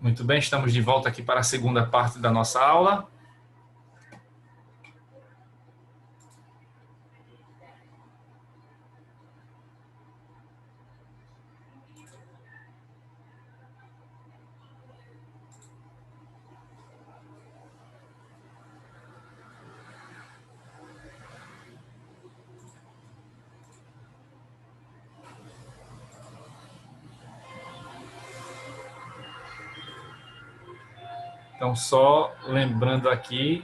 Muito bem, estamos de volta aqui para a segunda parte da nossa aula. Então, só lembrando aqui,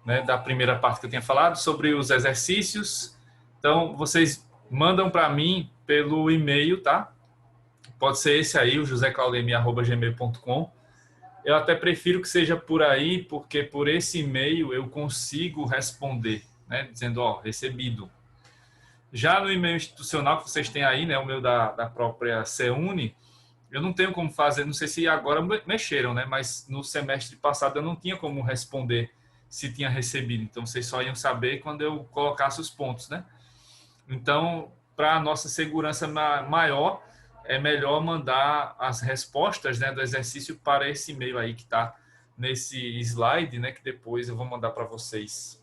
né, da primeira parte que eu tinha falado sobre os exercícios. Então, vocês mandam para mim pelo e-mail, tá? Pode ser esse aí, o joseclaudemir@gmail.com. Eu até prefiro que seja por aí, porque por esse e-mail eu consigo responder, né, dizendo, ó, recebido. Já no e-mail institucional que vocês têm aí, né, o meu da própria CEUNI, eu não tenho como fazer, não sei se agora mexeram, né? Mas no semestre passado eu não tinha como responder se tinha recebido. Então vocês só iam saber quando eu colocasse os pontos, né? Então, para a nossa segurança maior, é melhor mandar as respostas, né, do exercício para esse e-mail aí que está nesse slide, né? Que depois eu vou mandar para vocês.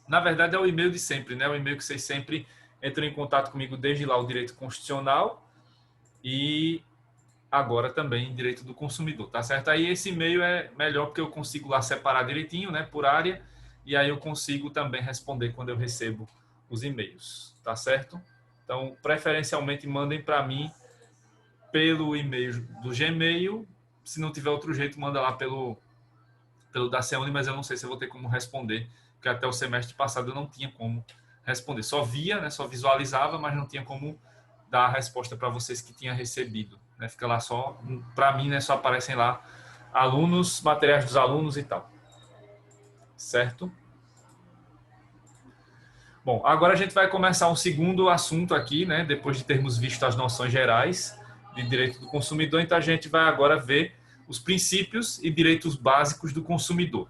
Na verdade, é o e-mail de sempre, né? O e-mail que vocês sempre entram em contato comigo desde lá, o Direito Constitucional. E agora também direito do consumidor, tá certo? Aí esse e-mail é melhor porque eu consigo lá separar direitinho, né, por área, e aí eu consigo também responder quando eu recebo os e-mails, tá certo? Então, preferencialmente mandem para mim pelo e-mail do Gmail, se não tiver outro jeito, manda lá pelo da CEUNI, mas eu não sei se eu vou ter como responder, porque até o semestre passado eu não tinha como responder. Só via, né, só visualizava, mas não tinha como dar a resposta para vocês que tinha recebido. Né? Fica lá só, para mim, né, só aparecem lá alunos, materiais dos alunos e tal. Certo? Bom, agora a gente vai começar um segundo assunto aqui, né, depois de termos visto as noções gerais de direito do consumidor, então a gente vai agora ver os princípios e direitos básicos do consumidor.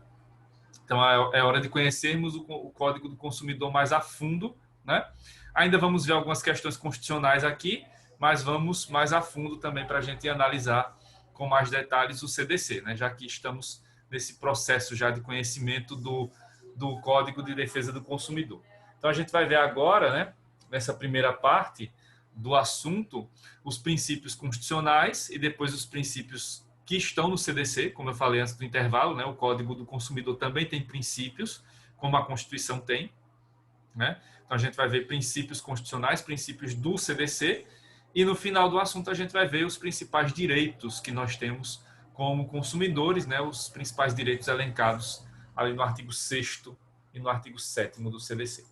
Então é hora de conhecermos o Código do Consumidor mais a fundo, né? Ainda vamos ver algumas questões constitucionais aqui, mas vamos mais a fundo também para a gente analisar com mais detalhes o CDC, né? Já que estamos nesse processo já de conhecimento do Código de Defesa do Consumidor. Então a gente vai ver agora, né, nessa primeira parte do assunto, os princípios constitucionais e depois os princípios que estão no CDC, como eu falei antes do intervalo, né? O Código do Consumidor também tem princípios, como a Constituição tem, né? Então a gente vai ver princípios constitucionais, princípios do CDC, e no final do assunto a gente vai ver os principais direitos que nós temos como consumidores, né? Os principais direitos elencados ali no artigo 6º e no artigo 7º do CDC.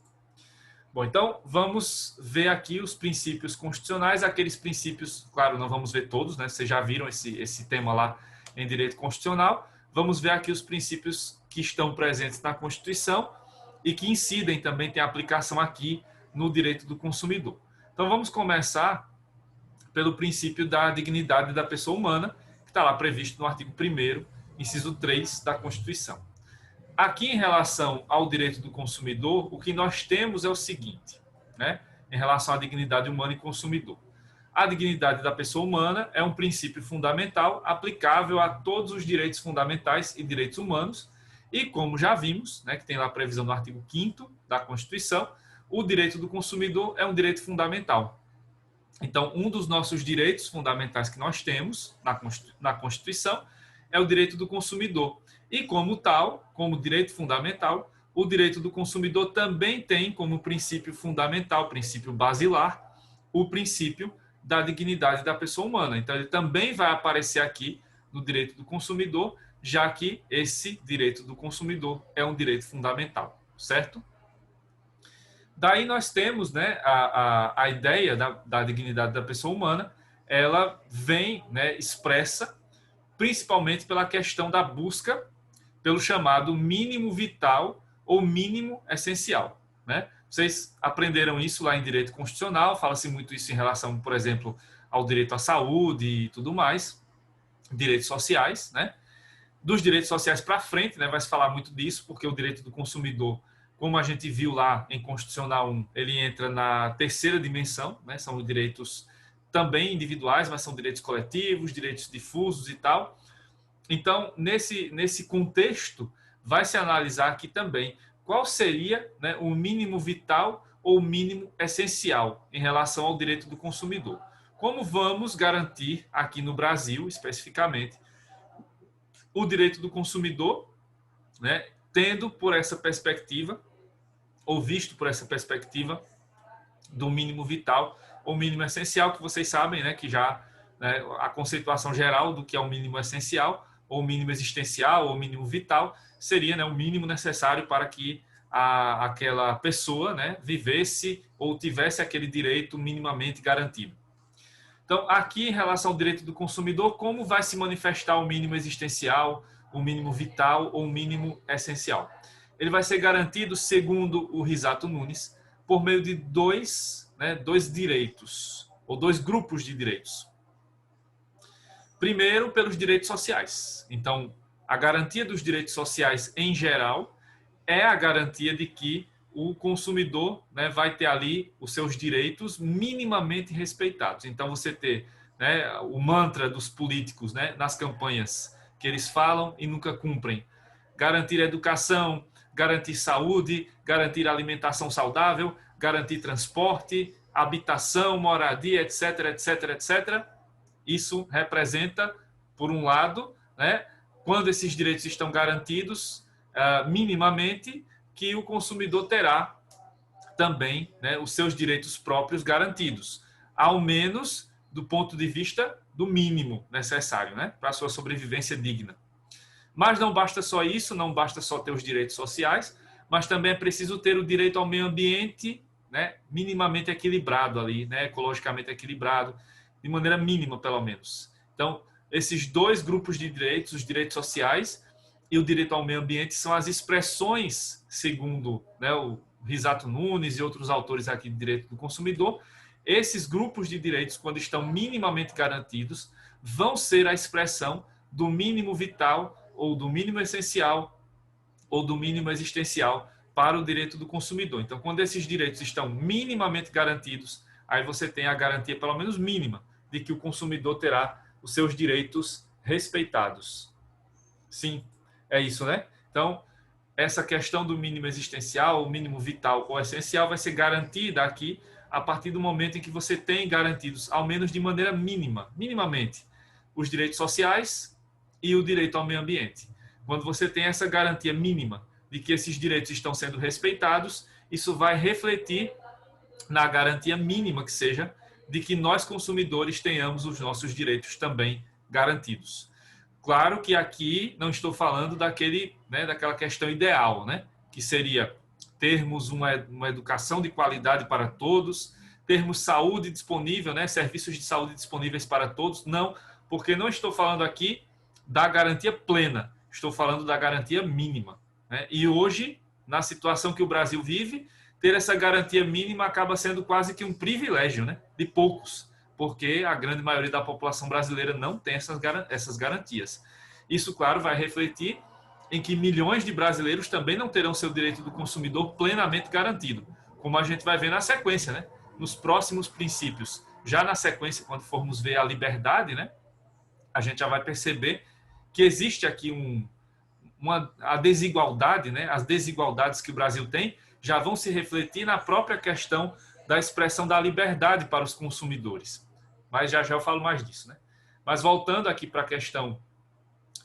Bom, então vamos ver aqui os princípios constitucionais, aqueles princípios, claro, não vamos ver todos, né? Vocês já viram esse tema lá em direito constitucional. Vamos ver aqui os princípios que estão presentes na Constituição e que incidem também, tem aplicação aqui no direito do consumidor. Então vamos começar pelo princípio da dignidade da pessoa humana, que está lá previsto no artigo 1º, inciso 3 da Constituição. Aqui, em relação ao direito do consumidor, o que nós temos é o seguinte, né? Em relação à dignidade humana e consumidor. A dignidade da pessoa humana é um princípio fundamental aplicável a todos os direitos fundamentais e direitos humanos. E, como já vimos, né, que tem lá a previsão no artigo 5º da Constituição, o direito do consumidor é um direito fundamental. Então, um dos nossos direitos fundamentais que nós temos na Constituição é o direito do consumidor. E, como tal, como direito fundamental, o direito do consumidor também tem como princípio fundamental, princípio basilar, o princípio da dignidade da pessoa humana. Então, ele também vai aparecer aqui no direito do consumidor, já que esse direito do consumidor é um direito fundamental, certo? Daí nós temos, né, a ideia da dignidade da pessoa humana, ela vem, né, expressa principalmente pela questão da busca pelo chamado mínimo vital ou mínimo essencial, né? Vocês aprenderam isso lá em direito constitucional, fala-se muito isso em relação, por exemplo, ao direito à saúde e tudo mais, direitos sociais, né? Dos direitos sociais para frente, né, vai se falar muito disso, porque o direito do consumidor, como a gente viu lá em Constitucional 1, ele entra na terceira dimensão, né, são os direitos também individuais, mas são direitos coletivos, direitos difusos e tal. Então, nesse contexto, vai se analisar aqui também qual seria, né, o mínimo vital ou o mínimo essencial em relação ao direito do consumidor. Como vamos garantir aqui no Brasil, especificamente, o direito do consumidor, né, tendo por essa perspectiva, ou visto por essa perspectiva, do mínimo vital ou mínimo essencial, que vocês sabem, né, que já, né, a conceituação geral do que é o mínimo essencial, ou mínimo existencial, ou mínimo vital, seria, né, o mínimo necessário para que aquela pessoa, né, vivesse ou tivesse aquele direito minimamente garantido. Então, aqui em relação ao direito do consumidor, como vai se manifestar o mínimo existencial, o mínimo vital ou o mínimo essencial? Ele vai ser garantido, segundo o Risato Nunes, por meio de dois direitos, ou dois grupos de direitos. Primeiro, pelos direitos sociais. Então, a garantia dos direitos sociais em geral é a garantia de que o consumidor, né, vai ter ali os seus direitos minimamente respeitados. Então, você ter, né, o mantra dos políticos, né, nas campanhas que eles falam e nunca cumprem. Garantir educação, garantir saúde, garantir alimentação saudável, garantir transporte, habitação, moradia, etc, etc, etc. Isso representa, por um lado, né, quando esses direitos estão garantidos minimamente, que o consumidor terá também, né, os seus direitos próprios garantidos, ao menos do ponto de vista do mínimo necessário, né, para a sua sobrevivência digna. Mas não basta só isso, não basta só ter os direitos sociais, mas também é preciso ter o direito ao meio ambiente, né, minimamente equilibrado ali, né, ecologicamente equilibrado, de maneira mínima, pelo menos. Então, esses dois grupos de direitos, os direitos sociais e o direito ao meio ambiente, são as expressões, segundo, né, o Risato Nunes e outros autores aqui de direito do consumidor. Esses grupos de direitos, quando estão minimamente garantidos, vão ser a expressão do mínimo vital ou do mínimo essencial ou do mínimo existencial para o direito do consumidor. Então, quando esses direitos estão minimamente garantidos, aí você tem a garantia, pelo menos mínima, de que o consumidor terá os seus direitos respeitados. Sim, é isso, né? Então, essa questão do mínimo existencial, o mínimo vital ou essencial vai ser garantida aqui a partir do momento em que você tem garantidos, ao menos de maneira mínima, minimamente, os direitos sociais e o direito ao meio ambiente. Quando você tem essa garantia mínima de que esses direitos estão sendo respeitados, isso vai refletir na garantia mínima que seja de que nós consumidores tenhamos os nossos direitos também garantidos. Claro que aqui não estou falando daquela questão ideal, né? Que seria termos uma educação de qualidade para todos, termos saúde disponível, né? Serviços de saúde disponíveis para todos. Não, porque não estou falando aqui da garantia plena, estou falando da garantia mínima, né? E hoje, na situação que o Brasil vive, ter essa garantia mínima acaba sendo quase que um privilégio, né? De poucos, porque a grande maioria da população brasileira não tem essas garantias. Isso, claro, vai refletir em que milhões de brasileiros também não terão seu direito do consumidor plenamente garantido, como a gente vai ver na sequência, né? Nos próximos princípios. Já na sequência, quando formos ver a liberdade, né? A gente já vai perceber que existe aqui a desigualdade, né? As desigualdades que o Brasil tem já vão se refletir na própria questão da expressão da liberdade para os consumidores. Mas já eu falo mais disso, né? Mas voltando aqui para a questão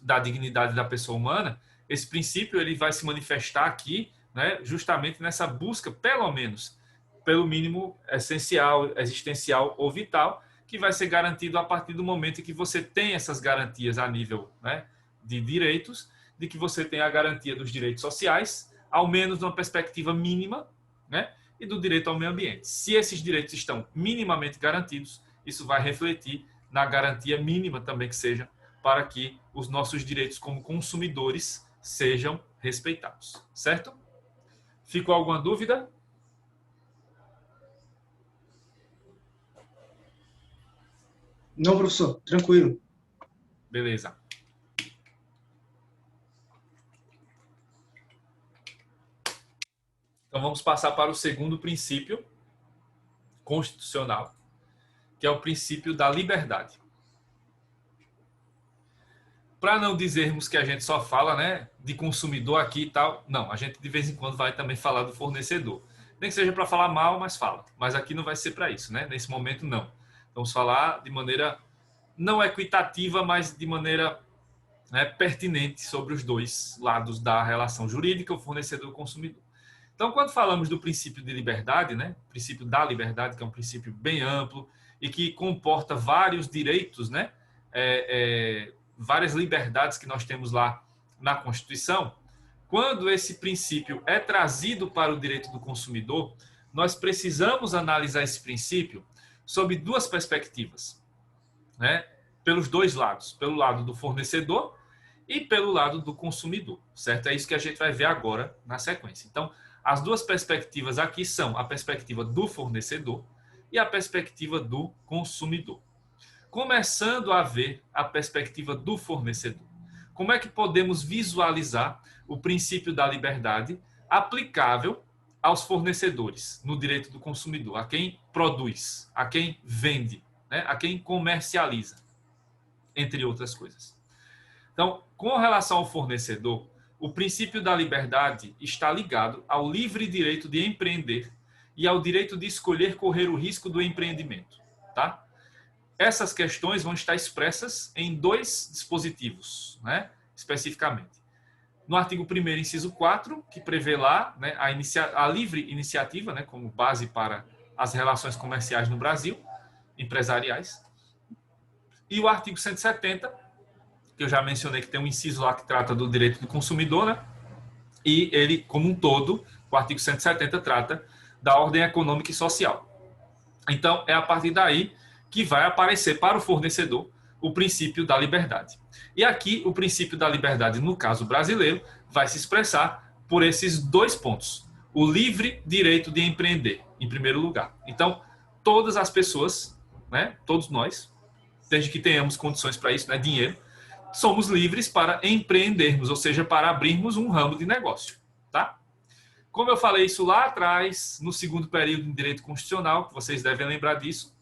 da dignidade da pessoa humana, esse princípio ele vai se manifestar aqui, né, justamente nessa busca, pelo menos, pelo mínimo essencial, existencial ou vital, que vai ser garantido a partir do momento em que você tem essas garantias a nível, né, de direitos, de que você tem a garantia dos direitos sociais, ao menos numa perspectiva mínima, né, e do direito ao meio ambiente. Se esses direitos estão minimamente garantidos, isso vai refletir na garantia mínima também que seja para que os nossos direitos como consumidores sejam respeitados, certo? Ficou alguma dúvida? Não, professor, tranquilo. Beleza. Então vamos passar para o segundo princípio constitucional, que é o princípio da liberdade. Para não dizermos que a gente só fala, né, de consumidor aqui e tal, não, a gente de vez em quando vai também falar do fornecedor. Nem que seja para falar mal, mas fala. Mas aqui não vai ser para isso, né? Nesse momento, não. Vamos falar de maneira não equitativa, mas de maneira, né, pertinente sobre os dois lados da relação jurídica, o fornecedor e o consumidor. Então, quando falamos do princípio de liberdade, né, o princípio da liberdade, que é um princípio bem amplo e que comporta vários direitos, né, várias liberdades que nós temos lá na Constituição, quando esse princípio é trazido para o direito do consumidor, nós precisamos analisar esse princípio sob duas perspectivas, né? Pelos dois lados, pelo lado do fornecedor e pelo lado do consumidor, certo? É isso que a gente vai ver agora na sequência. Então, as duas perspectivas aqui são a perspectiva do fornecedor e a perspectiva do consumidor. Começando a ver a perspectiva do fornecedor. Como é que podemos visualizar o princípio da liberdade aplicável aos fornecedores no direito do consumidor, a quem produz, a quem vende, né? A quem comercializa, entre outras coisas. Então, com relação ao fornecedor, o princípio da liberdade está ligado ao livre direito de empreender e ao direito de escolher correr o risco do empreendimento, tá? Essas questões vão estar expressas em dois dispositivos, né, especificamente. No artigo 1º, inciso 4, que prevê lá, né, a livre iniciativa, né, como base para as relações comerciais no Brasil, empresariais. E o artigo 170, que eu já mencionei que tem um inciso lá que trata do direito do consumidor, né, e ele, como um todo, o artigo 170 trata da ordem econômica e social. Então, é a partir daí que vai aparecer para o fornecedor o princípio da liberdade. E aqui, o princípio da liberdade, no caso brasileiro, vai se expressar por esses dois pontos. O livre direito de empreender, em primeiro lugar. Então, todas as pessoas, né, todos nós, desde que tenhamos condições para isso, né, dinheiro, somos livres para empreendermos, ou seja, para abrirmos um ramo de negócio, tá? Como eu falei isso lá atrás, no segundo período em Direito Constitucional, vocês devem lembrar disso,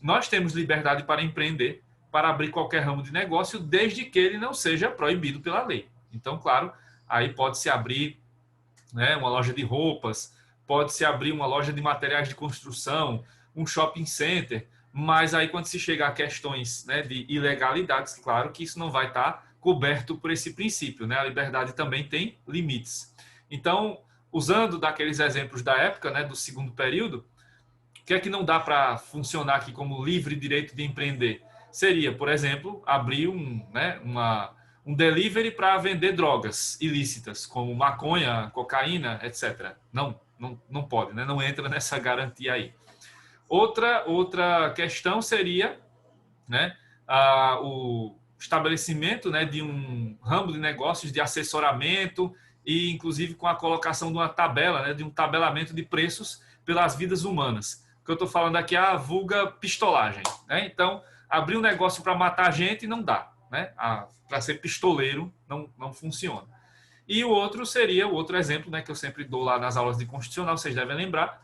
nós temos liberdade para empreender, para abrir qualquer ramo de negócio, desde que ele não seja proibido pela lei. Então, claro, aí pode-se abrir, né, uma loja de roupas, pode-se abrir uma loja de materiais de construção, um shopping center, mas aí quando se chegar a questões, né, de ilegalidades, claro que isso não vai estar coberto por esse princípio, né? A liberdade também tem limites. Então, usando daqueles exemplos da época, né, do segundo período, o que é que não dá para funcionar aqui como livre direito de empreender? Seria, por exemplo, abrir um delivery para vender drogas ilícitas, como maconha, cocaína, etc. Não pode, né? Não entra nessa garantia aí. Outra questão seria, né, o estabelecimento, né, de um ramo de negócios de assessoramento e, inclusive, com a colocação de uma tabela, né, de um tabelamento de preços pelas vidas humanas. O que eu estou falando aqui é a vulga pistolagem, né? Então, abrir um negócio para matar gente não dá, né? Para ser pistoleiro não funciona. E o outro exemplo, né, que eu sempre dou lá nas aulas de constitucional, vocês devem lembrar,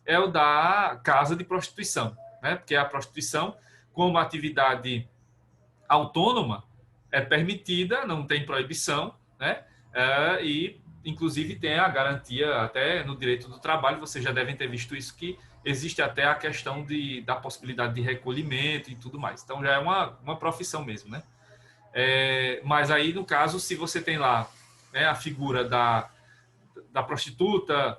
é o da casa de prostituição, né? Porque a prostituição, como atividade autônoma, é permitida, não tem proibição, né? E, inclusive, tem a garantia, até no direito do trabalho, vocês já devem ter visto isso, que existe até a questão da possibilidade de recolhimento e tudo mais. Então, já é uma profissão mesmo, né? Mas aí, no caso, se você tem lá, né, a figura da prostituta,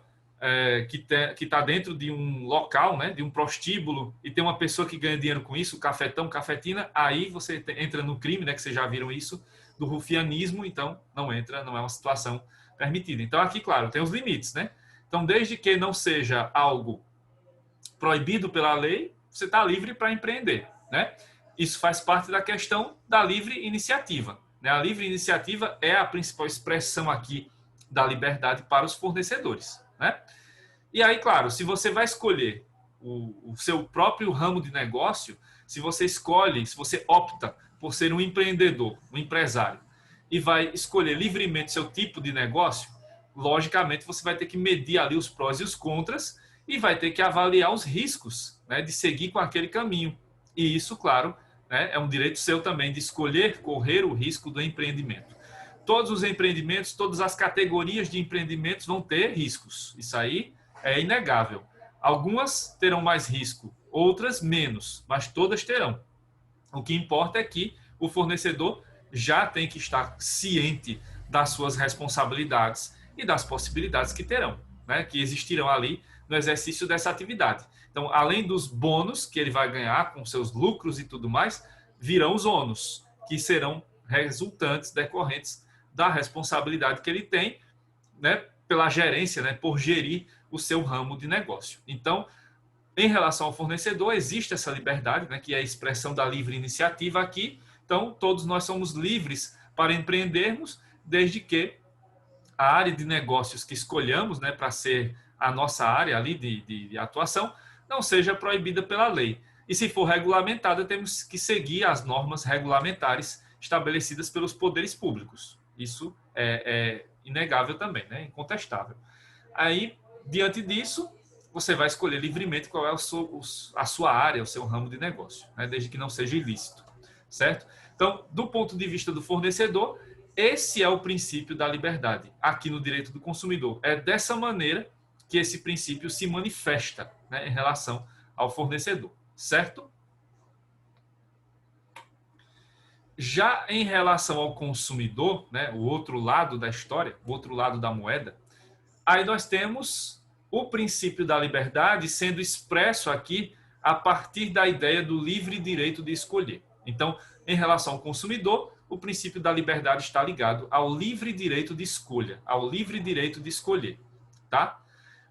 que está dentro de um local, né, de um prostíbulo, e tem uma pessoa que ganha dinheiro com isso, cafetão, cafetina, aí você entra no crime, né, que vocês já viram isso, do rufianismo, então não entra, não é uma situação permitida. Então aqui, claro, tem os limites, né? Então, desde que não seja algo proibido pela lei, você está livre para empreender, né? Isso faz parte da questão da livre iniciativa, né? A livre iniciativa é a principal expressão aqui da liberdade para os fornecedores, né? E aí, claro, se você vai escolher o seu próprio ramo de negócio, se você opta por ser um empreendedor, um empresário, e vai escolher livremente seu tipo de negócio, logicamente você vai ter que medir ali os prós e os contras e vai ter que avaliar os riscos né, de seguir com aquele caminho. E isso, claro, né, é um direito seu também de escolher correr o risco do empreendimento. Todos os empreendimentos, todas as categorias de empreendimentos vão ter riscos. Isso aí é inegável. Algumas terão mais risco, outras menos, mas todas terão. O que importa é que o fornecedor já tem que estar ciente das suas responsabilidades e das possibilidades que terão, né, que existirão ali no exercício dessa atividade. Então, além dos bônus que ele vai ganhar com seus lucros e tudo mais, virão os ônus, que serão resultantes, decorrentes da responsabilidade que ele tem, né, pela gerência, né, por gerir o seu ramo de negócio. Então, em relação ao fornecedor, existe essa liberdade, né, que é a expressão da livre iniciativa aqui. Então, todos nós somos livres para empreendermos, desde que a área de negócios que escolhamos, né, para ser a nossa área ali de atuação não seja proibida pela lei. E se for regulamentada, temos que seguir as normas regulamentares estabelecidas pelos poderes públicos. Isso é inegável também, né, incontestável. Aí, diante disso, você vai escolher livremente qual é a sua área, o seu ramo de negócio, né, desde que não seja ilícito, certo? Então, do ponto de vista do fornecedor, esse é o princípio da liberdade, aqui no direito do consumidor. É dessa maneira que esse princípio se manifesta, né, em relação ao fornecedor, certo? Já em relação ao consumidor, né, o outro lado da história, o outro lado da moeda, aí nós temos o princípio da liberdade sendo expresso aqui a partir da ideia do livre direito de escolher. Então, em relação ao consumidor, o princípio da liberdade está ligado ao livre direito de escolha, ao livre direito de escolher, tá?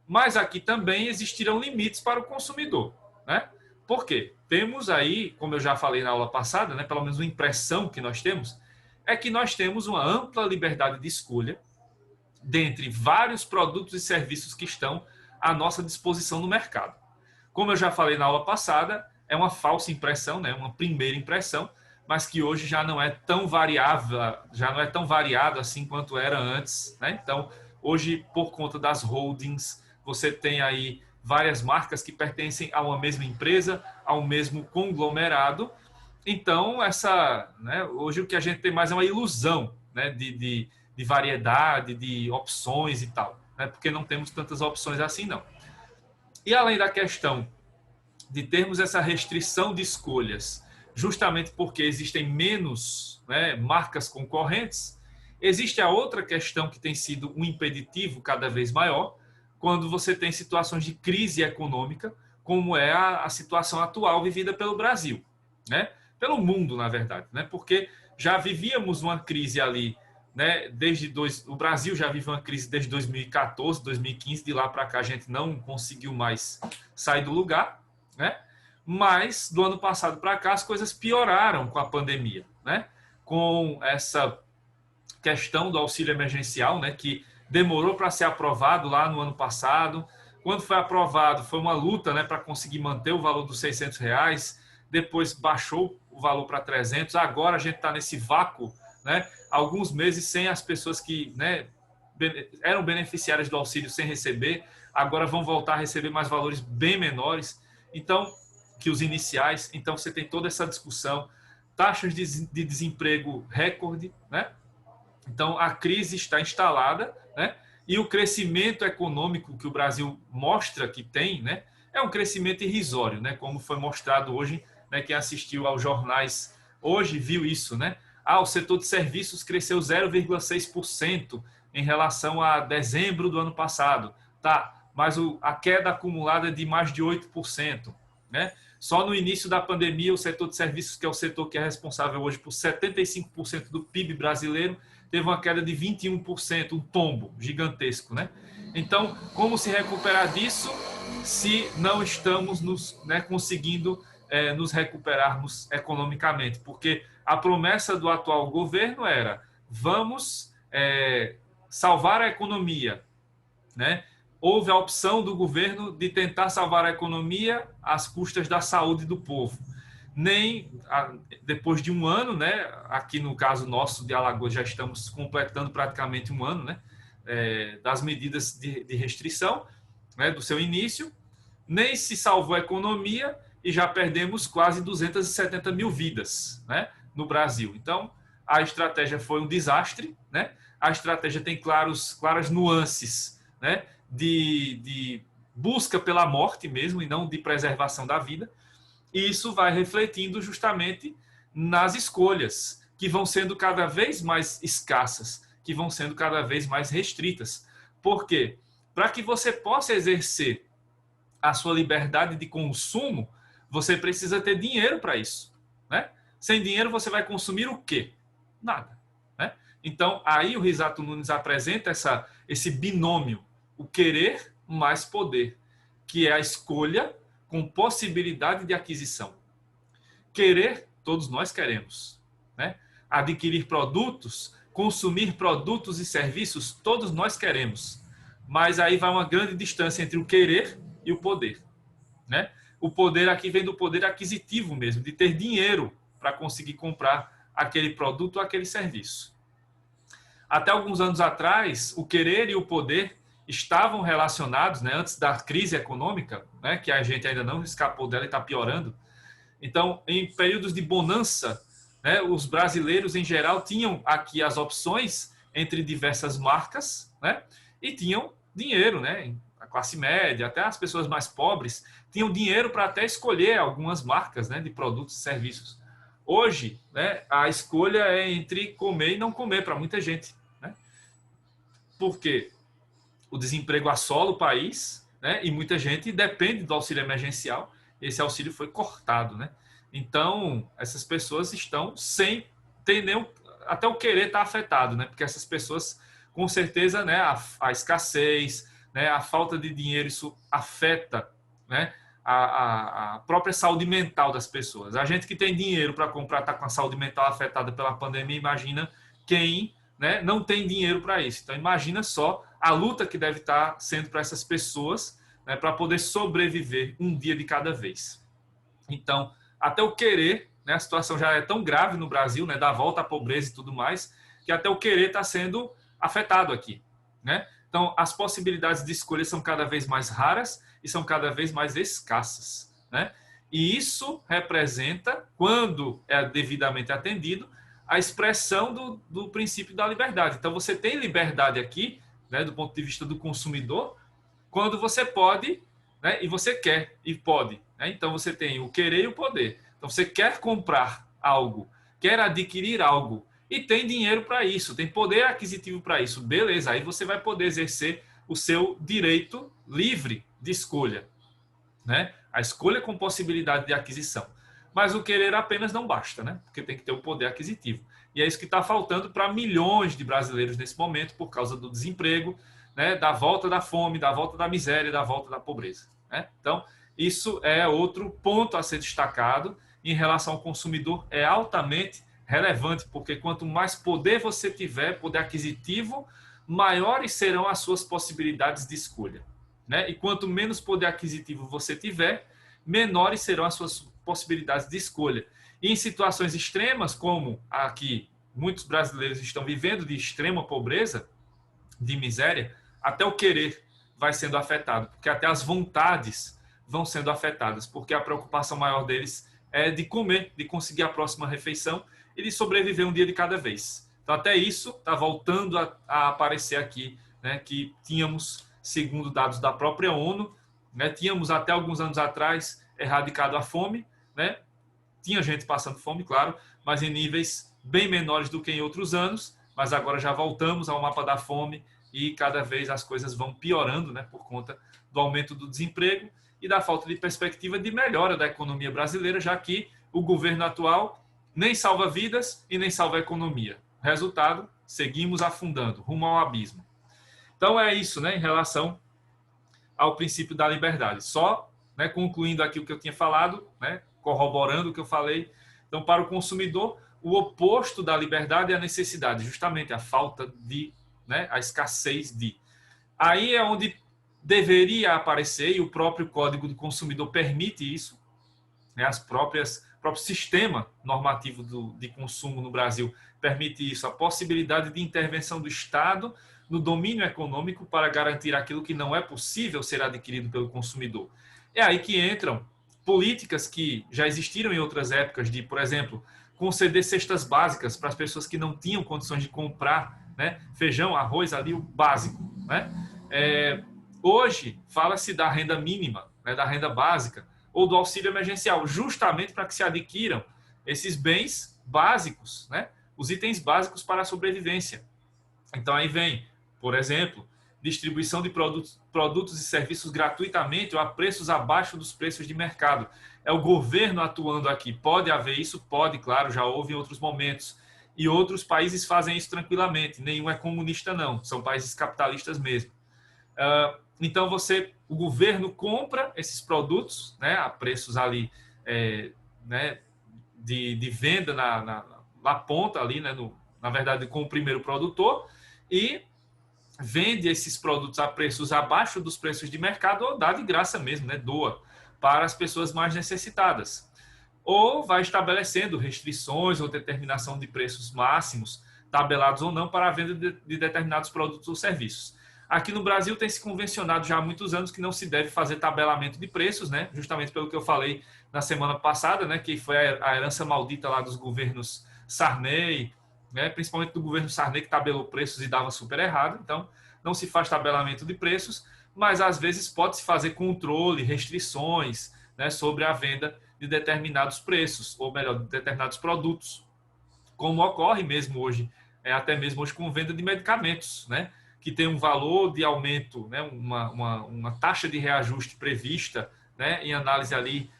Mas aqui também existirão limites para o consumidor, né? Por quê? Temos aí, como eu já falei na aula passada, né, pelo menos uma impressão que nós temos, é que nós temos uma ampla liberdade de escolha dentre vários produtos e serviços que estão à nossa disposição no mercado. Como eu já falei na aula passada, é uma falsa impressão, né, uma primeira impressão, mas que hoje já não é tão variável, já não é tão variado assim quanto era antes, né? Então, hoje, por conta das holdings, você tem aí várias marcas que pertencem a uma mesma empresa, ao mesmo conglomerado. Então, né, hoje o que a gente tem mais é uma ilusão, né, de variedade, de opções e tal, né, porque não temos tantas opções assim, não. E além da questão de termos essa restrição de escolhas, justamente porque existem menos, né, marcas concorrentes, existe a outra questão que tem sido um impeditivo cada vez maior, quando você tem situações de crise econômica, como é a situação atual vivida pelo Brasil, né? Pelo mundo, na verdade, né? Porque já vivíamos uma crise ali, né? O Brasil já vive uma crise desde 2014, 2015, de lá para cá a gente não conseguiu mais sair do lugar, né? Mas do ano passado para cá as coisas pioraram com a pandemia, né? Com essa questão do auxílio emergencial, né? Que demorou para ser aprovado lá no ano passado. Quando foi aprovado, foi uma luta, né, para conseguir manter o valor dos R$ 600. Depois baixou o valor para 300. Agora a gente está nesse vácuo, né? Alguns meses sem as pessoas que, né, eram beneficiárias do auxílio sem receber, agora vão voltar a receber mais valores bem menores. Então, que os iniciais. Então, você tem toda essa discussão. Taxas de desemprego recorde, né? Então, a crise está instalada, né? E o crescimento econômico que o Brasil mostra que tem, né, é um crescimento irrisório, né? Como foi mostrado hoje, né? Quem assistiu aos jornais hoje viu isso, né? O setor de serviços cresceu 0,6% em relação a dezembro do ano passado, tá? Mas a queda acumulada é de mais de 8%, né? Só no início da pandemia, o setor de serviços, que é o setor que é responsável hoje por 75% do PIB brasileiro, teve uma queda de 21%, um tombo gigantesco, né? Então, como se recuperar disso se não estamos conseguindo nos recuperarmos economicamente? Porque a promessa do atual governo era: vamos salvar a economia, né? Houve a opção do governo de tentar salvar a economia às custas da saúde do povo. Nem depois de um ano, né? Aqui no caso nosso de Alagoas já estamos completando praticamente um ano, né? Das medidas de restrição, né? Do seu início, nem se salvou a economia e já perdemos quase 270 mil vidas, né, no Brasil. Então, a estratégia foi um desastre, né? A estratégia tem claras nuances, né, de busca pela morte mesmo e não de preservação da vida. E isso vai refletindo justamente nas escolhas, que vão sendo cada vez mais escassas, que vão sendo cada vez mais restritas. Por quê? Para que você possa exercer a sua liberdade de consumo, você precisa ter dinheiro para isso, né? Sem dinheiro você vai consumir o quê? Nada, né? Então, aí o Risato Nunes apresenta esse binômio, o querer mais poder, que é a escolha com possibilidade de aquisição. Querer, todos nós queremos, né? Adquirir produtos, consumir produtos e serviços, todos nós queremos. Mas aí vai uma grande distância entre o querer e o poder, né? O poder aqui vem do poder aquisitivo mesmo, de ter dinheiro para conseguir comprar aquele produto ou aquele serviço. Até alguns anos atrás, o querer e o poder estavam relacionados, né, antes da crise econômica, né, que a gente ainda não escapou dela e está piorando. Então, em períodos de bonança, né, os brasileiros, em geral, tinham aqui as opções entre diversas marcas, né, e tinham dinheiro, né, a classe média, até as pessoas mais pobres, tinham dinheiro para até escolher algumas marcas, né, de produtos e serviços. Hoje, né, a escolha é entre comer e não comer para muita gente, né? Por quê? O desemprego assola o país, né, e muita gente depende do auxílio emergencial. Esse auxílio foi cortado, né? Então, essas pessoas estão sem ter nenhum, até o querer está afetado, né? Porque essas pessoas, com certeza, né, a escassez, né, a falta de dinheiro, isso afeta, né, a própria saúde mental das pessoas. A gente que tem dinheiro para comprar está com a saúde mental afetada pela pandemia, imagina quem, né, não tem dinheiro para isso. Então, imagina só a luta que deve estar sendo para essas pessoas, né, para poder sobreviver um dia de cada vez. Então, até o querer, né, a situação já é tão grave no Brasil, né, da volta à pobreza e tudo mais, que até o querer está sendo afetado aqui, né? Então, as possibilidades de escolha são cada vez mais raras e são cada vez mais escassas, né? E isso representa, quando é devidamente atendido, a expressão do princípio da liberdade. Então, você tem liberdade aqui, né, do ponto de vista do consumidor, quando você pode, né, e você quer e pode, né? Então, você tem o querer e o poder. Então, você quer comprar algo, quer adquirir algo, e tem dinheiro para isso, tem poder aquisitivo para isso. Beleza, aí você vai poder exercer o seu direito livre de escolha, né? A escolha com possibilidade de aquisição. Mas o querer apenas não basta, né? Porque tem que ter o poder aquisitivo. E é isso que está faltando para milhões de brasileiros nesse momento, por causa do desemprego, né? Da volta da fome, da volta da miséria, da volta da pobreza, né? Então, isso é outro ponto a ser destacado em relação ao consumidor, é altamente relevante, porque quanto mais poder você tiver, poder aquisitivo, maiores serão as suas possibilidades de escolha, né? E quanto menos poder aquisitivo você tiver, menores serão as suas possibilidades de escolha. E em situações extremas, como a que muitos brasileiros estão vivendo, de extrema pobreza, de miséria, até o querer vai sendo afetado, porque até as vontades vão sendo afetadas, porque a preocupação maior deles é de comer, de conseguir a próxima refeição e de sobreviver um dia de cada vez. Então, até isso está voltando a aparecer aqui, né, que tínhamos, segundo dados da própria ONU, né, tínhamos até alguns anos atrás erradicado a fome, né? Tinha gente passando fome, claro, mas em níveis bem menores do que em outros anos, mas agora já voltamos ao mapa da fome e cada vez as coisas vão piorando, né, por conta do aumento do desemprego e da falta de perspectiva de melhora da economia brasileira, já que o governo atual nem salva vidas e nem salva a economia. Resultado, seguimos afundando, rumo ao abismo. Então é isso, né, em relação ao princípio da liberdade. Só, né, concluindo aqui o que eu tinha falado, né, corroborando o que eu falei. Então, para o consumidor, o oposto da liberdade é a necessidade, justamente a falta de, né, a escassez de. Aí é onde deveria aparecer, e o próprio Código do Consumidor permite isso, né, o próprio sistema normativo de consumo no Brasil permite isso, a possibilidade de intervenção do Estado no domínio econômico para garantir aquilo que não é possível ser adquirido pelo consumidor. É aí que entram políticas que já existiram em outras épocas de, por exemplo, conceder cestas básicas para as pessoas que não tinham condições de comprar, né, feijão, arroz, ali o básico, né? Hoje fala-se da renda mínima, né, da renda básica ou do auxílio emergencial, justamente para que se adquiram esses bens básicos, né, os itens básicos para a sobrevivência. Então aí vem, por exemplo, distribuição de produtos e serviços gratuitamente ou a preços abaixo dos preços de mercado. É o governo atuando aqui. Pode haver isso? Pode, claro, já houve em outros momentos. E outros países fazem isso tranquilamente. Nenhum é comunista, não. São países capitalistas mesmo. Então, o governo compra esses produtos, né, a preços ali, né, de venda na ponta ali, né, na verdade, com o primeiro produtor, e vende esses produtos a preços abaixo dos preços de mercado ou dá de graça mesmo, né? Doa para as pessoas mais necessitadas. Ou vai estabelecendo restrições ou determinação de preços máximos, tabelados ou não, para a venda de determinados produtos ou serviços. Aqui no Brasil tem se convencionado já há muitos anos que não se deve fazer tabelamento de preços, né? Justamente pelo que eu falei na semana passada, né? Que foi a herança maldita lá dos governos Sarney, né, principalmente do governo Sarney, que tabelou preços e dava super errado. Então, não se faz tabelamento de preços, mas às vezes pode-se fazer controle, restrições, né, sobre a venda de determinados preços, ou melhor, de determinados produtos, como ocorre mesmo hoje, até mesmo hoje com venda de medicamentos, né, que tem um valor de aumento, né, uma taxa de reajuste prevista, né, em análise ali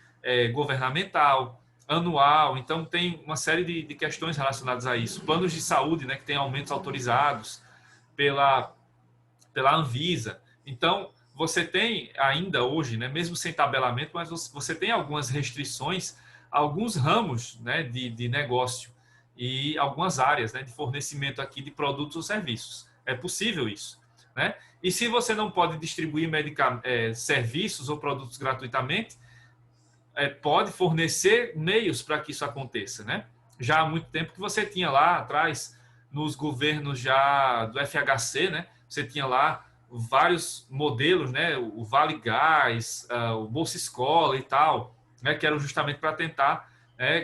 governamental, anual. Então, tem uma série de questões relacionadas a isso. Planos de saúde, né, que tem aumentos autorizados pela Anvisa. Então, você tem ainda hoje, né, mesmo sem tabelamento, mas você tem algumas restrições, alguns ramos, né, de negócio e algumas áreas, né, de fornecimento aqui de produtos ou serviços. É possível isso, né? E se você não pode distribuir serviços ou produtos gratuitamente, pode fornecer meios para que isso aconteça, né? Já há muito tempo que você tinha lá atrás, nos governos já do FHC, né? Você tinha lá vários modelos, né? O Vale Gás, o Bolsa Escola e tal, né? Que eram justamente para tentar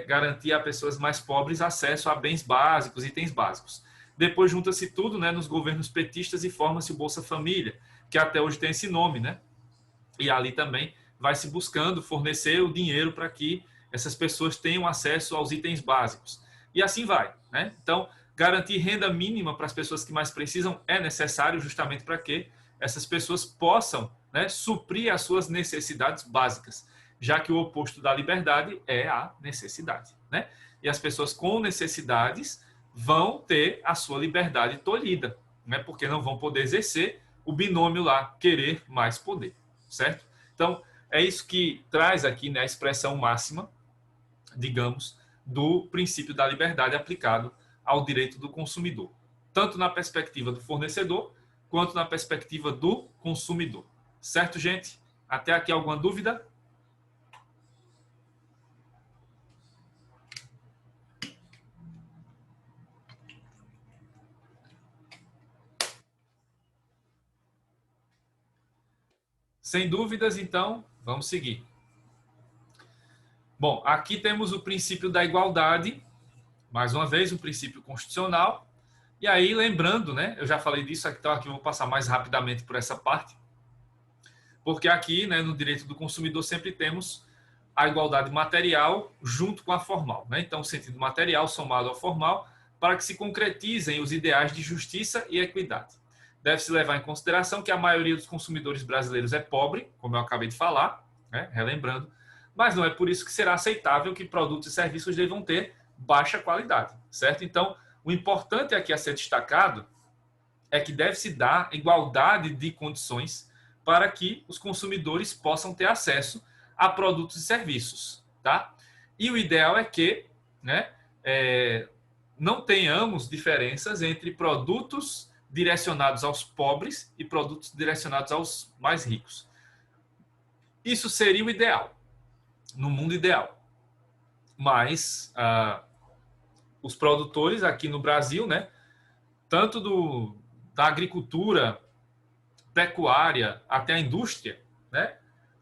garantir a pessoas mais pobres acesso a bens básicos, itens básicos. Depois junta-se tudo, né? Nos governos petistas e forma-se o Bolsa Família, que até hoje tem esse nome, né? E ali também vai se buscando fornecer o dinheiro para que essas pessoas tenham acesso aos itens básicos. E assim vai, né? Então, garantir renda mínima para as pessoas que mais precisam é necessário justamente para que essas pessoas possam, né, suprir as suas necessidades básicas, já que o oposto da liberdade é a necessidade, né? E as pessoas com necessidades vão ter a sua liberdade tolhida, né? Porque não vão poder exercer o binômio lá, querer mais poder, certo? Então, é isso que traz aqui, né, a expressão máxima, digamos, do princípio da liberdade aplicado ao direito do consumidor, tanto na perspectiva do fornecedor, quanto na perspectiva do consumidor. Certo, gente? Até aqui alguma dúvida? Sem dúvidas, então, vamos seguir. Bom, aqui temos o princípio da igualdade, mais uma vez, o princípio constitucional. E aí, lembrando, né, eu já falei disso, então aqui eu vou passar mais rapidamente por essa parte, porque aqui, né, no direito do consumidor, sempre temos a igualdade material junto com a formal, né? Então, o sentido material somado ao formal, para que se concretizem os ideais de justiça e equidade. Deve-se levar em consideração que a maioria dos consumidores brasileiros é pobre, como eu acabei de falar, né, relembrando, mas não é por isso que será aceitável que produtos e serviços devam ter baixa qualidade, certo? Então, o importante aqui a ser destacado é que deve-se dar igualdade de condições para que os consumidores possam ter acesso a produtos e serviços, tá? E o ideal é que, né, não tenhamos diferenças entre produtos direcionados aos pobres e produtos direcionados aos mais ricos. Isso seria o ideal, no mundo ideal. Mas os produtores aqui no Brasil, né, tanto da agricultura, pecuária, até a indústria, né,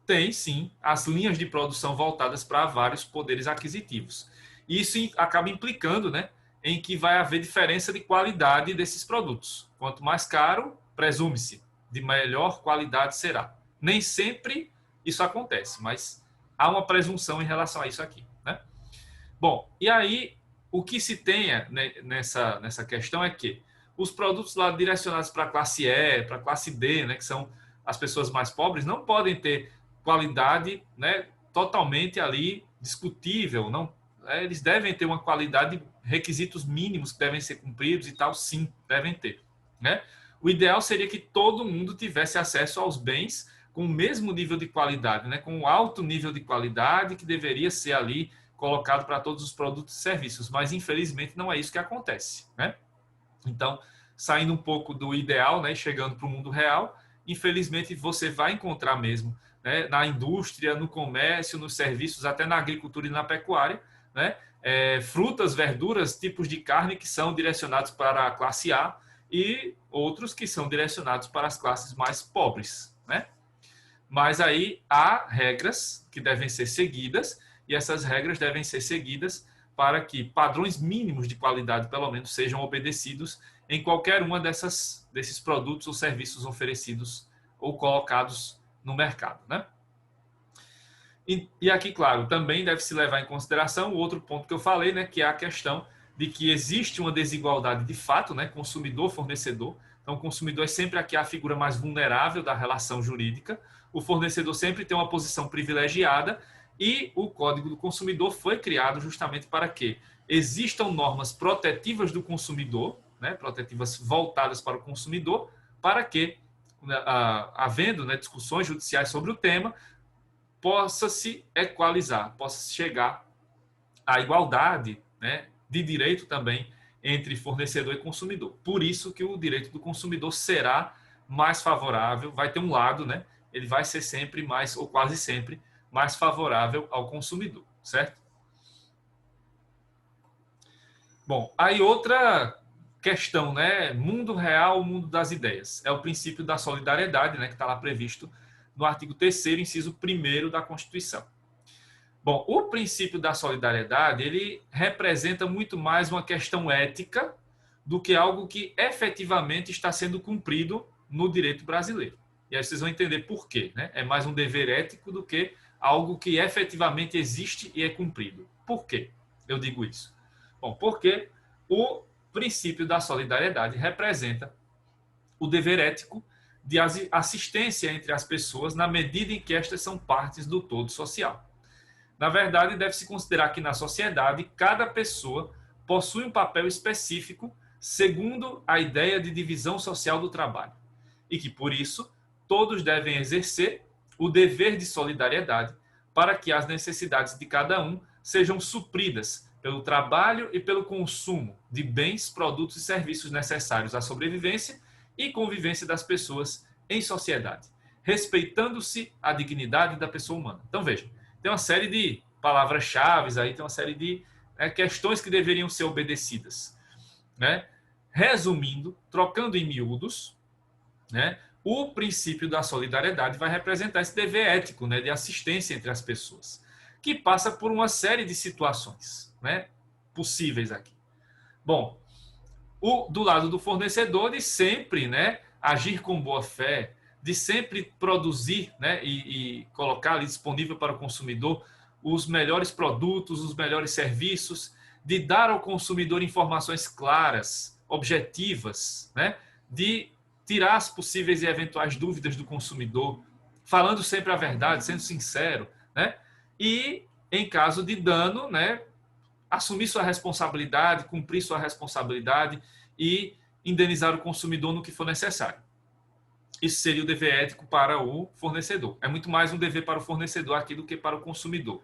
Tem, sim, as linhas de produção voltadas para vários poderes aquisitivos. Isso acaba implicando, né, em que vai haver diferença de qualidade desses produtos. Quanto mais caro, presume-se, de melhor qualidade será. Nem sempre isso acontece, mas há uma presunção em relação a isso aqui, né? Bom, e aí o que se tenha nessa questão é que os produtos lá direcionados para a classe E, para a classe D, né, que são as pessoas mais pobres, não podem ter qualidade, né, totalmente ali discutível. Não, eles devem ter uma qualidade, requisitos mínimos que devem ser cumpridos e tal, sim, devem ter, né? O ideal seria que todo mundo tivesse acesso aos bens com o mesmo nível de qualidade, né, com o alto nível de qualidade que deveria ser ali colocado para todos os produtos e serviços, mas infelizmente não é isso que acontece, né? Então, saindo um pouco do ideal, né, chegando para o mundo real, infelizmente você vai encontrar mesmo, né, na indústria, no comércio, nos serviços, até na agricultura e na pecuária, né, frutas, verduras, tipos de carne que são direcionados para a classe A e outros que são direcionados para as classes mais pobres, né? Mas aí há regras que devem ser seguidas e essas regras devem ser seguidas para que padrões mínimos de qualidade, pelo menos, sejam obedecidos em qualquer uma desses produtos ou serviços oferecidos ou colocados no mercado, né? E aqui, claro, também deve se levar em consideração o outro ponto que eu falei, né, que é a questão de que existe uma desigualdade de fato, né, consumidor-fornecedor. Então, o consumidor é sempre aqui a figura mais vulnerável da relação jurídica. O fornecedor sempre tem uma posição privilegiada e o Código do Consumidor foi criado justamente para que existam normas protetivas do consumidor, né, protetivas voltadas para o consumidor, para que, havendo, né, discussões judiciais sobre o tema, possa se equalizar, possa chegar à igualdade, né, de direito também entre fornecedor e consumidor. Por isso que o direito do consumidor será mais favorável, vai ter um lado, né? Ele vai ser sempre mais, ou quase sempre, mais favorável ao consumidor, certo? Bom, aí outra questão, né? Mundo real, mundo das ideias. É o princípio da solidariedade, né? Que está lá previsto no artigo 3º, inciso 1º da Constituição. Bom, o princípio da solidariedade, ele representa muito mais uma questão ética do que algo que efetivamente está sendo cumprido no direito brasileiro. E aí vocês vão entender por quê, né? É mais um dever ético do que algo que efetivamente existe e é cumprido. Por quê eu digo isso? Bom, porque o princípio da solidariedade representa o dever ético de assistência entre as pessoas na medida em que estas são partes do todo social. Na verdade, deve-se considerar que na sociedade, cada pessoa possui um papel específico segundo a ideia de divisão social do trabalho. E que, por isso, todos devem exercer o dever de solidariedade para que as necessidades de cada um sejam supridas pelo trabalho e pelo consumo de bens, produtos e serviços necessários à sobrevivência e convivência das pessoas em sociedade, respeitando-se a dignidade da pessoa humana. Então, veja, tem uma série de palavras-chave aí, tem uma série de questões que deveriam ser obedecidas, né? Resumindo, trocando em miúdos, né, o princípio da solidariedade vai representar esse dever ético, né, de assistência entre as pessoas, que passa por uma série de situações, né, possíveis aqui. Bom, do lado do fornecedor, de sempre, né, agir com boa fé, de sempre produzir, né, e colocar ali disponível para o consumidor os melhores produtos, os melhores serviços, de dar ao consumidor informações claras, objetivas, né, de tirar as possíveis e eventuais dúvidas do consumidor, falando sempre a verdade, sendo sincero, né, e em caso de dano, né, assumir sua responsabilidade, cumprir sua responsabilidade e indenizar o consumidor no que for necessário. Isso seria o dever ético para o fornecedor. É muito mais um dever para o fornecedor aqui do que para o consumidor.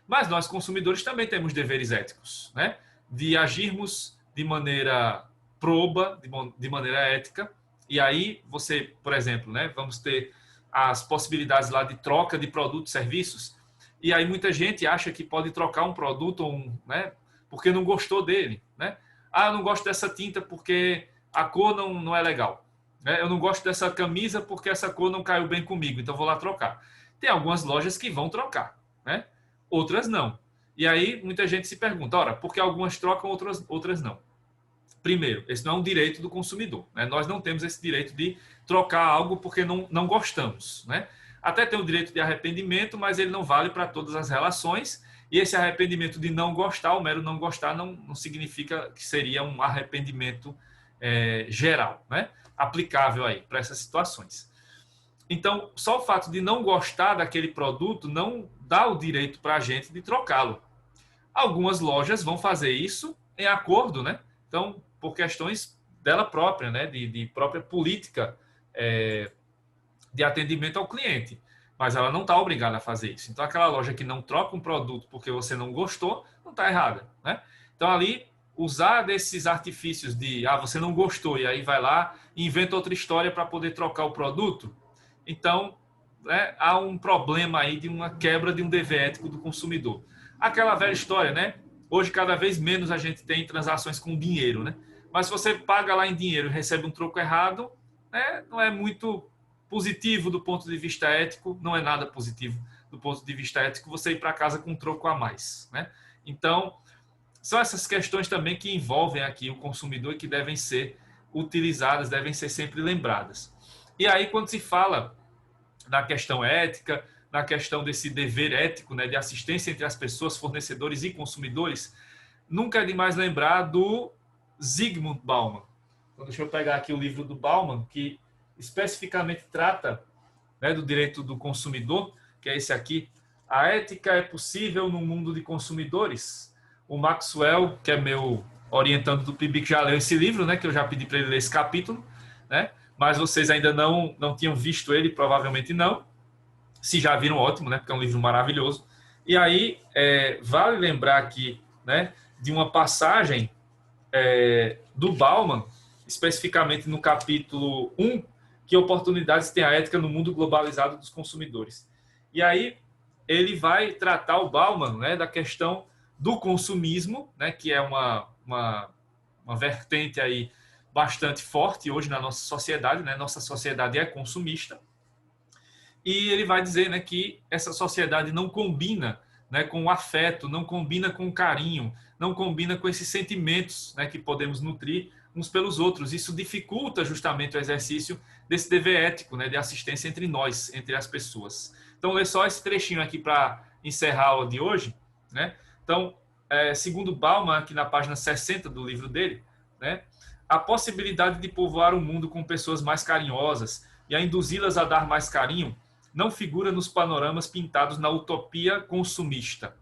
Mas nós, consumidores, também temos deveres éticos, né? De agirmos de maneira proba, de maneira ética. E aí você, por exemplo, né, vamos ter as possibilidades lá de troca de produtos e serviços. E aí muita gente acha que pode trocar um produto, né, porque não gostou dele, né? Ah, eu não gosto dessa tinta porque a cor não é legal. Eu não gosto dessa camisa porque essa cor não caiu bem comigo, então vou lá trocar. tem algumas lojas que vão trocar, né? Outras não. E aí muita gente se pergunta, ora, por que algumas trocam, outras não? Primeiro, esse não é um direito do consumidor, né? Nós não temos esse direito de trocar algo porque não gostamos, né? Até tem o direito de arrependimento, mas ele não vale para todas as relações. E esse arrependimento de não gostar, o mero não gostar, não significa que seria um arrependimento geral, né? Aplicável aí para essas situações. Então, só o fato de não gostar daquele produto não dá o direito para a gente de trocá-lo. Algumas lojas vão fazer isso em acordo, né? Então, por questões dela própria, né? De própria política de atendimento ao cliente. Mas ela não está obrigada a fazer isso. Então, aquela loja que não troca um produto porque você não gostou, não está errada, né? Então, ali, usar desses artifícios de, você não gostou, e aí vai lá e inventa outra história para poder trocar o produto. Então, né, há um problema aí de uma quebra de um dever ético do consumidor. Aquela velha história, né? Hoje, cada vez menos a gente tem transações com dinheiro, né? Mas se você paga lá em dinheiro e recebe um troco errado, né, não é muito positivo do ponto de vista ético, não é nada positivo do ponto de vista ético você ir para casa com um troco a mais, né? Então, são essas questões também que envolvem aqui o consumidor e que devem ser utilizadas, devem ser sempre lembradas. E aí, quando se fala na questão ética, na questão desse dever ético, né, de assistência entre as pessoas, fornecedores e consumidores, nunca é demais lembrar do Zygmunt Bauman. Então, deixa eu pegar aqui o livro do Bauman, que especificamente trata, né, do direito do consumidor, que é esse aqui. A ética é possível no mundo de consumidores? O Maxwell, que é meu orientando do PIBIC, já leu esse livro, né, que eu já pedi para ele ler esse capítulo, né? Mas vocês ainda não tinham visto ele, provavelmente não. Se já viram, ótimo, né? Porque é um livro maravilhoso. E aí, vale lembrar aqui, né, de uma passagem do Bauman, especificamente no capítulo 1, que oportunidades tem a ética no mundo globalizado dos consumidores. E aí, ele vai tratar o Bauman, né, da questão do consumismo, né, que é uma vertente aí bastante forte hoje na nossa sociedade, né? Nossa sociedade é consumista. E ele vai dizer, né, que essa sociedade não combina, né, com o afeto, não combina com o carinho, não combina com esses sentimentos, né, que podemos nutrir uns pelos outros. Isso dificulta justamente o exercício desse dever ético, né, de assistência entre nós, entre as pessoas. Então, lê só esse trechinho aqui para encerrar a aula de hoje, né? Então, segundo Bauman, aqui na página 60 do livro dele, né, a possibilidade de povoar o mundo com pessoas mais carinhosas e a induzi-las a dar mais carinho não figura nos panoramas pintados na utopia consumista.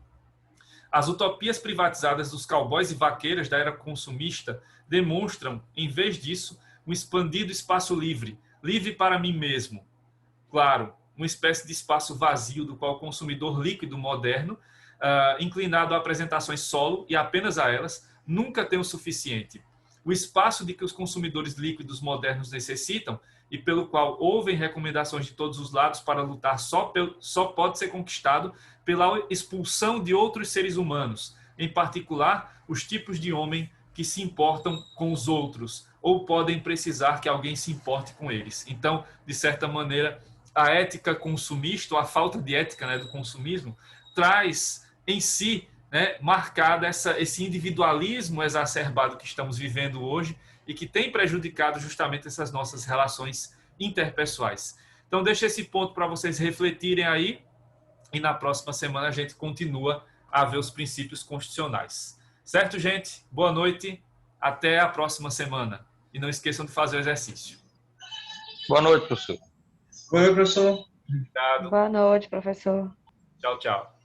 As utopias privatizadas dos cowboys e vaqueiras da era consumista demonstram, em vez disso, um expandido espaço livre, livre para mim mesmo. Claro, uma espécie de espaço vazio do qual o consumidor líquido moderno, inclinado a apresentações solo e apenas a elas, nunca tem o suficiente. O espaço de que os consumidores líquidos modernos necessitam e pelo qual ouvem recomendações de todos os lados para lutar só pode ser conquistado pela expulsão de outros seres humanos, em particular os tipos de homem que se importam com os outros ou podem precisar que alguém se importe com eles. Então, de certa maneira, a ética consumista, ou a falta de ética, né, do consumismo, traz em si, né, marcada esse individualismo exacerbado que estamos vivendo hoje e que tem prejudicado justamente essas nossas relações interpessoais. Então, deixo esse ponto para vocês refletirem aí e na próxima semana a gente continua a ver os princípios constitucionais. Certo, gente? Boa noite. Até a próxima semana. E não esqueçam de fazer o exercício. Boa noite, professor. Boa noite, professor. Obrigado. Boa noite, professor. Tchau, tchau.